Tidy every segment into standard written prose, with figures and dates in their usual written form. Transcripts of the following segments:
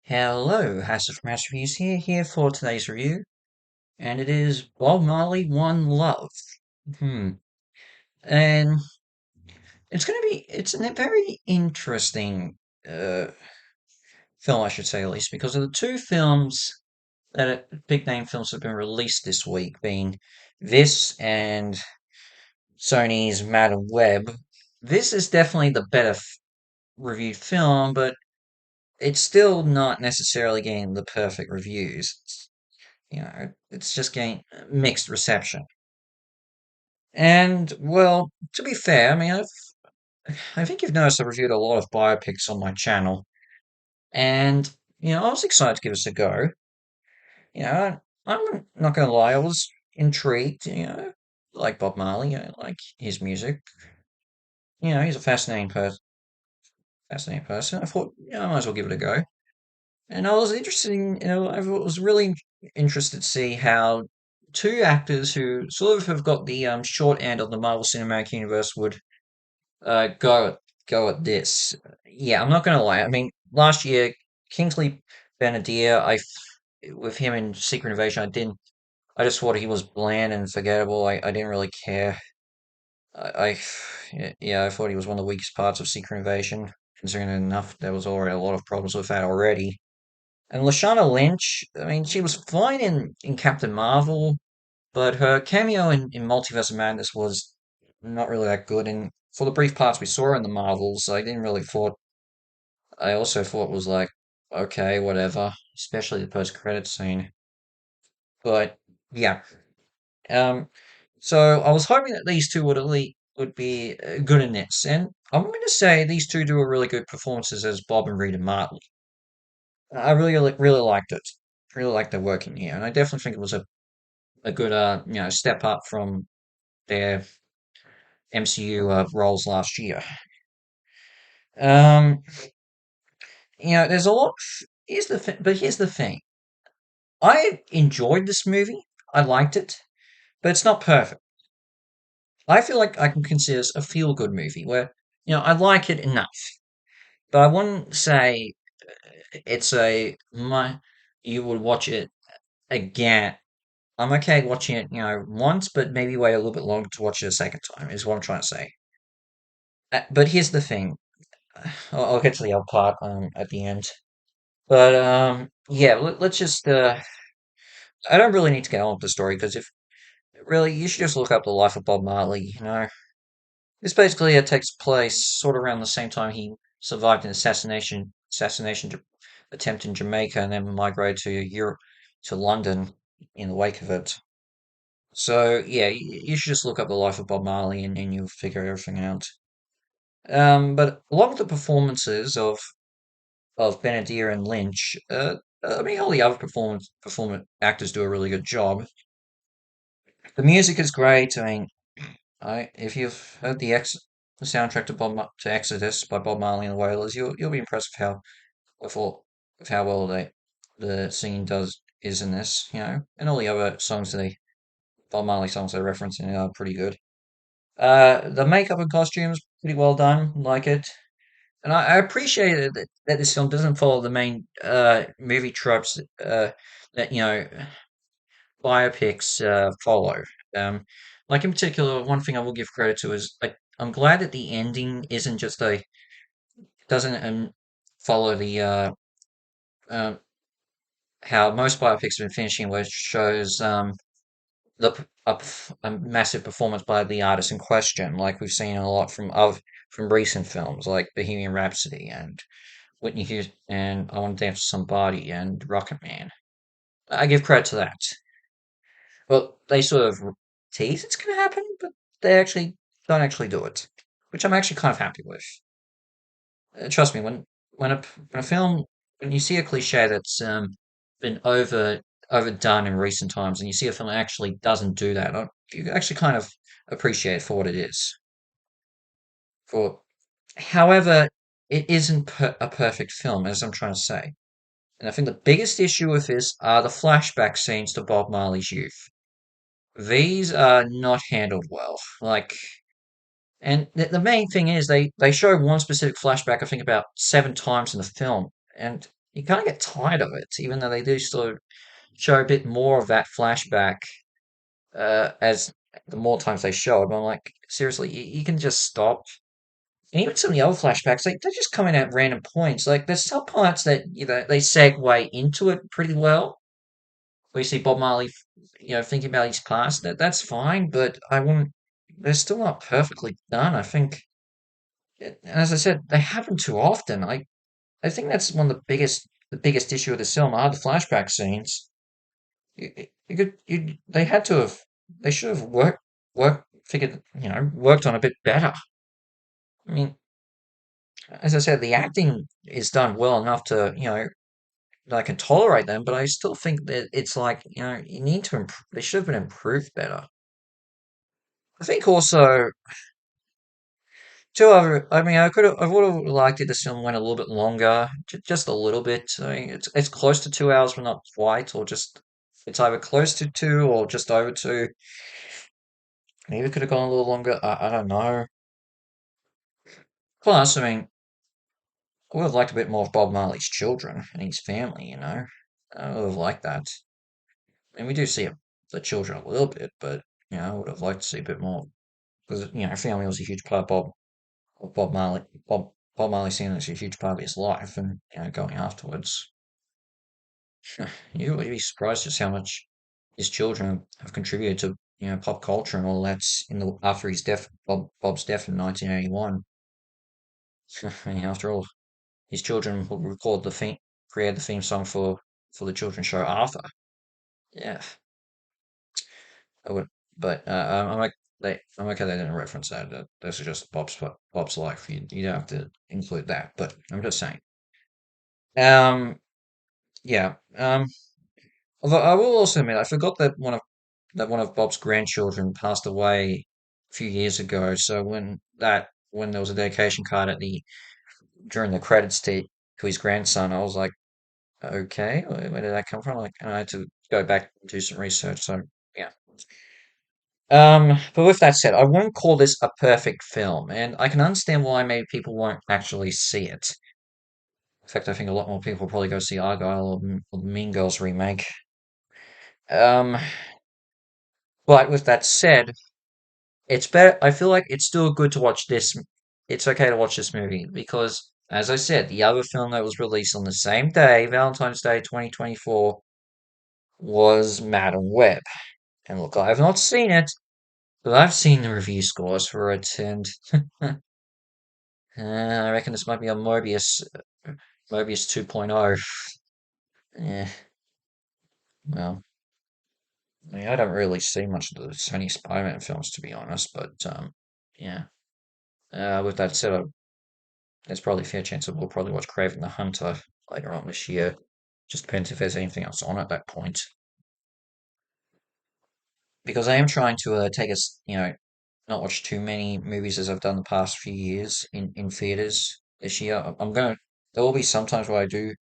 Hello, Hassan from House Reviews here for today's review, and it is Bob Marley One Love. Hmm. And it's a very interesting uh, film, I should say, at least, because of the two films big name films have been released this week, being this and Sony's Madam Web. This is definitely the better reviewed film, but it's still not necessarily getting the perfect reviews. It's just getting mixed reception. And well, to be fair, I think you've noticed I've reviewed a lot of biopics on my channel, and I was excited to give this a go. I'm not gonna lie, I was intrigued. Like Bob Marley, like his music. He's a fascinating person. I thought, I might as well give it a go. And I was really interested to see how two actors who sort of have got the short end of the Marvel Cinematic Universe would uh, go at, go at this. Yeah, I'm not gonna lie. I mean, last year Kingsley Benadir, with him in Secret Invasion, I just thought he was bland and forgettable. I didn't really care. Yeah, I thought he was one of the weakest parts of Secret Invasion. Considering enough, there was already a lot of problems with that already. And Lashana Lynch, I mean, she was fine in Captain Marvel, but her cameo in Multiverse of Madness was not really that good. And for the brief parts we saw her in the Marvels, I also thought was like, okay, whatever, especially the post-credit scene. But yeah, um, so I was hoping that these two would be good in this, and I'm going to say these two do a really good performances as Bob and Rita Martley. I really liked it. Really liked their work in here, and I definitely think it was a good step up from their MCU roles last year. Um, there's a lot. Here's the thing. I enjoyed this movie. I liked it, but it's not perfect. I feel like I can consider this a feel-good movie where I like it enough, but I wouldn't say it's a my you would watch it again. I'm okay watching it, once, but maybe wait a little bit longer to watch it a second time, is what I'm trying to say. But here's the thing. I'll get to the other part at the end. But yeah, let's just. I don't really need to get on with the story because if really, you should just look up the life of Bob Marley. This basically takes place sort of around the same time he survived an assassination attempt in Jamaica and then migrated to Europe to London in the wake of it. So yeah, you should just look up the life of Bob Marley and you'll figure everything out. But a lot of the performances of Benadir and Lynch, I mean, all the other performance actors do a really good job. The music is great. I mean, if you've heard the soundtrack to to Exodus by Bob Marley and the Wailers, you'll be impressed with all with how well the singing does is in this. And all the other Bob Marley songs they reference in it are pretty good. The makeup and costumes pretty well done, like it. And I appreciate it that this film doesn't follow the main movie tropes that biopics follow. Like in particular, one thing I will give credit to is I'm glad that the ending isn't just a doesn't follow the uh, how most biopics have been finishing, where it shows a massive performance by the artist in question, like we've seen a lot from recent films like Bohemian Rhapsody and Whitney Houston and I Want to Dance with Somebody and Rocket Man. I give credit to that. Well, they sort of tease it's going to happen, but they actually don't actually do it, which I'm actually kind of happy with. Trust me, when a film when you see a cliche that's been overdone in recent times, and you see a film that actually doesn't do that, you actually kind of appreciate it for what it is. For however, it isn't a perfect film, as I'm trying to say. And I think the biggest issue with this are the flashback scenes to Bob Marley's youth. These are not handled well. And the main thing is they show one specific flashback, I think about 7 times in the film, and you kind of get tired of it, even though they do sort of show a bit more of that flashback as the more times they show it. But I'm like, seriously, you can just stop. And even some of the other flashbacks, like they're just coming at random points. Like there's some parts that they segue into it pretty well. We see Bob Marley, thinking about his past. That's fine, but I wouldn't. They're still not perfectly done. I think, as I said, they happen too often. I think that's one of the biggest issue of the film are the flashback scenes. They had to have, they should have worked on a bit better. I mean, as I said, the acting is done well enough that I can tolerate them, but I still think that it's like, you need to improve, they should have been improved better. I think also, I mean, I would have liked it. This film went a little bit longer, just a little bit. I mean, it's close to 2 hours, but not quite, or just, it's either close to two or just over two. Maybe it could have gone a little longer. I don't know. Plus, I mean, I would have liked a bit more of Bob Marley's children and his family, I would have liked that. And we do see the children a little bit, but, I would have liked to see a bit more. Because, family was a huge part of Bob Marley. Bob Marley seeing was a huge part of his life and, going afterwards. You'd be surprised just how much his children have contributed to, pop culture and all that after his death, Bob's death in 1981. I mean, after all, his children will create the theme song for the children's show Arthur. Yeah, I would, but I'm okay they didn't reference that. This is just Bob's life. You don't have to include that, but I'm just saying. Um, yeah. Although I will also admit I forgot that one of Bob's grandchildren passed away a few years ago. So when there was a dedication card during the credits to his grandson, I was like, okay, where did that come from? Like, and I had to go back and do some research. So yeah. But with that said, I won't call this a perfect film, and I can understand why maybe people won't actually see it. In fact, I think a lot more people will probably go see Argyle or the Mean Girls remake. Um, but with that said, it's better. I feel like it's still good to watch this. It's okay to watch this movie because, as I said, the other film that was released on the same day, Valentine's Day 2024, was Madam Web. And look, I have not seen it, but I've seen the review scores for it, and I reckon this might be a Mobius 2.0. Yeah, well, I mean, I don't really see much of the Sony Spider-Man films, to be honest, but yeah. With that said, there's probably a fair chance that we'll probably watch Kraven the Hunter later on this year. Just depends if there's anything else on at that point. Because I am trying to take us, not watch too many movies as I've done the past few years in theaters this year. There will be sometimes where I do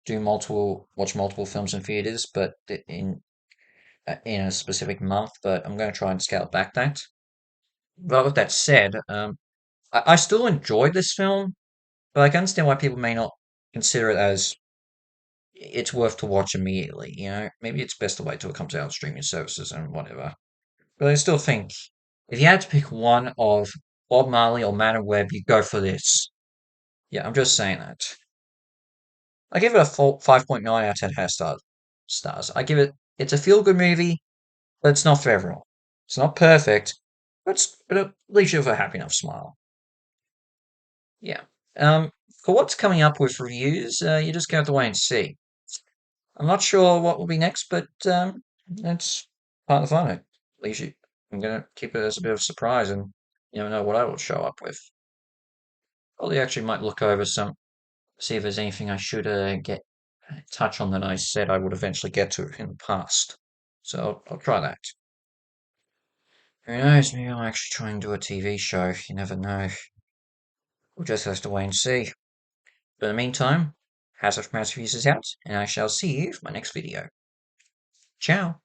watch multiple films in theaters, but in a specific month. But I'm going to try and scale back that. But with that said, I still enjoyed this film, but I can understand why people may not consider it as it's worth to watch immediately. Maybe it's best to wait till it comes out on streaming services and whatever. But I still think if you had to pick one of Bob Marley or Madam Web, you go for this. Yeah, I'm just saying that. I give it a 5.9 out of 10 stars. It's a feel good movie, but it's not for everyone. It's not perfect, but it leaves you with a happy enough smile. Yeah. For what's coming up with reviews, you just have to wait and see. I'm not sure what will be next, but that's part of the fun. At least I'm going to keep it as a bit of a surprise and you never know what I will show up with. Probably actually might look over see if there's anything I should get touch on that I said I would eventually get to in the past. So I'll try that. Who knows? Maybe I'll actually try and do a TV show. You never know. We'll just have to wait and see. But in the meantime, House of Mouse Reviews is out, and I shall see you for my next video. Ciao!